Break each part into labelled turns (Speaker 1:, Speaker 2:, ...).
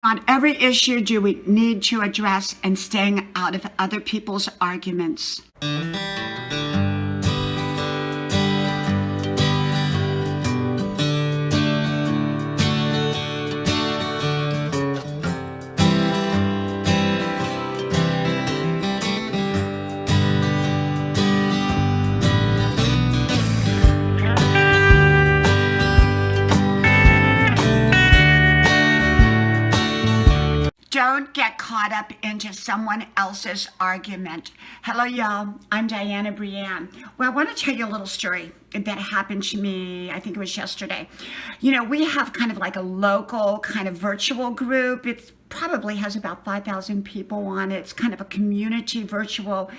Speaker 1: On every issue do we need to address and staying out of other people's arguments. Don't get caught up into someone else's argument. Hello, y'all. I'm Diana Brienne. Well, I want to tell you a little story that happened to me, I think it was yesterday. You know, we have kind of like a local kind of virtual group. It probably has about 5,000 people on it. It's kind of a community virtual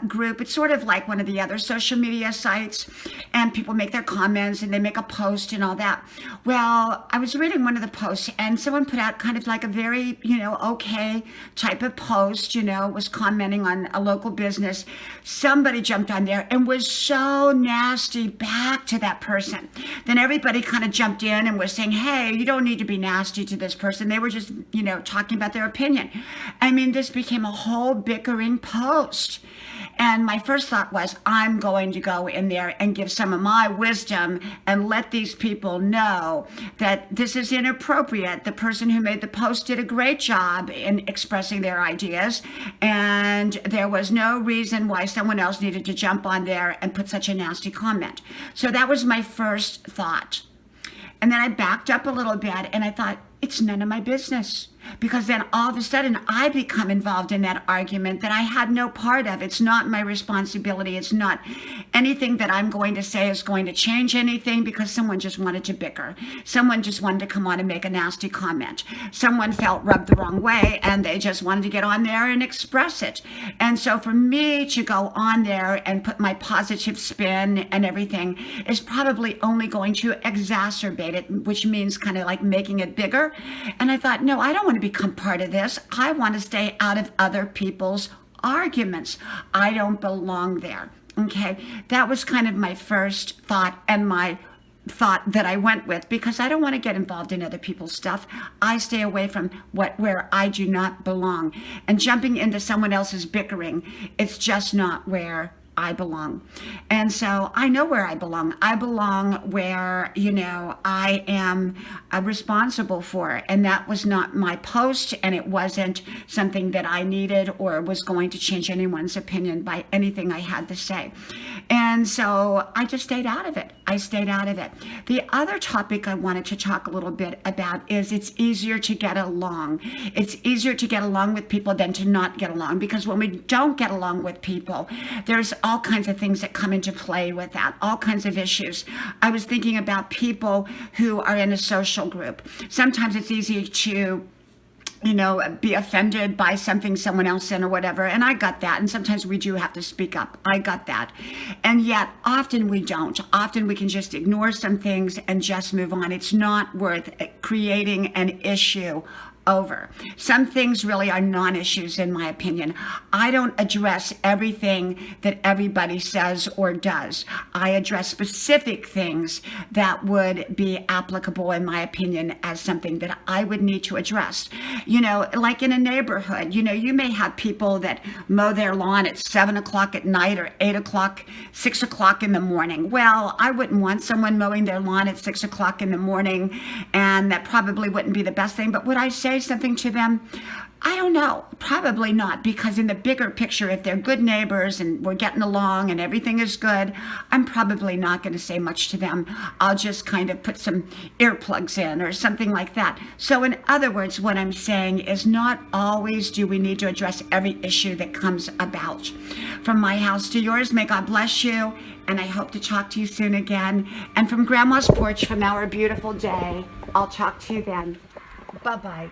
Speaker 1: group. It's sort of like one of the other social media sites, and people make their comments and they make a post and all that. Well, I was reading one of the posts and someone put out kind of like a very, okay type of post, was commenting on a local business. Somebody jumped on there and was so nasty back to that person. Then everybody kind of jumped in and was saying, hey, you don't need to be nasty to this person. They were just, talking about their opinion. I mean, this became a whole bickering post. And my first thought was, I'm going to go in there and give some of my wisdom and let these people know that this is inappropriate. The person who made the post did a great job in expressing their ideas, and there was no reason why someone else needed to jump on there and put such a nasty comment. So that was my first thought. And then I backed up a little bit and I thought, it's none of my business. Because then all of a sudden I become involved in that argument that I had no part of. It's not my responsibility. It's not anything that I'm going to say is going to change anything, because someone just wanted to bicker. Someone just wanted to come on and make a nasty comment. Someone felt rubbed the wrong way and they just wanted to get on there and express it. And so for me to go on there and put my positive spin and everything is probably only going to exacerbate it, which means kind of like making it bigger. And I thought, no, I don't want to become part of this. I want to stay out of other people's arguments. I don't belong there. Okay. That was kind of my first thought and my thought that I went with, because I don't want to get involved in other people's stuff. I stay away from where I do not belong. And jumping into someone else's bickering, it's just not where I belong. And so I know where I belong. I belong where, I am responsible for. And that was not my post, and it wasn't something that I needed or was going to change anyone's opinion by anything I had to say. And so I just stayed out of it. I stayed out of it. The other topic I wanted to talk a little bit about is it's easier to get along. It's easier to get along with people than to not get along, because when we don't get along with people, there's all kinds of things that come into play with that, all kinds of issues. I was thinking about people who are in a social group. Sometimes it's easy to be offended by something someone else said or whatever. And I got that. And sometimes we do have to speak up. I got that. And yet often we don't. Often we can just ignore some things and just move on. It's not worth creating an issue over. Some things really are non-issues in my opinion. I don't address everything that everybody says or does. I address specific things that would be applicable in my opinion as something that I would need to address. Like in a neighborhood, you may have people that mow their lawn at 7 o'clock at night or 8 o'clock, 6 o'clock in the morning. Well, I wouldn't want someone mowing their lawn at 6 o'clock in the morning, and that probably wouldn't be the best thing. But would I say something to them? I don't know. Probably not, because in the bigger picture, if they're good neighbors and we're getting along and everything is good, I'm probably not going to say much to them. I'll just kind of put some earplugs in or something like that. So in other words, what I'm saying is not always do we need to address every issue that comes about. From my house to yours, may God bless you, and I hope to talk to you soon again. And from Grandma's porch, from our beautiful day, I'll talk to you then. Bye-bye.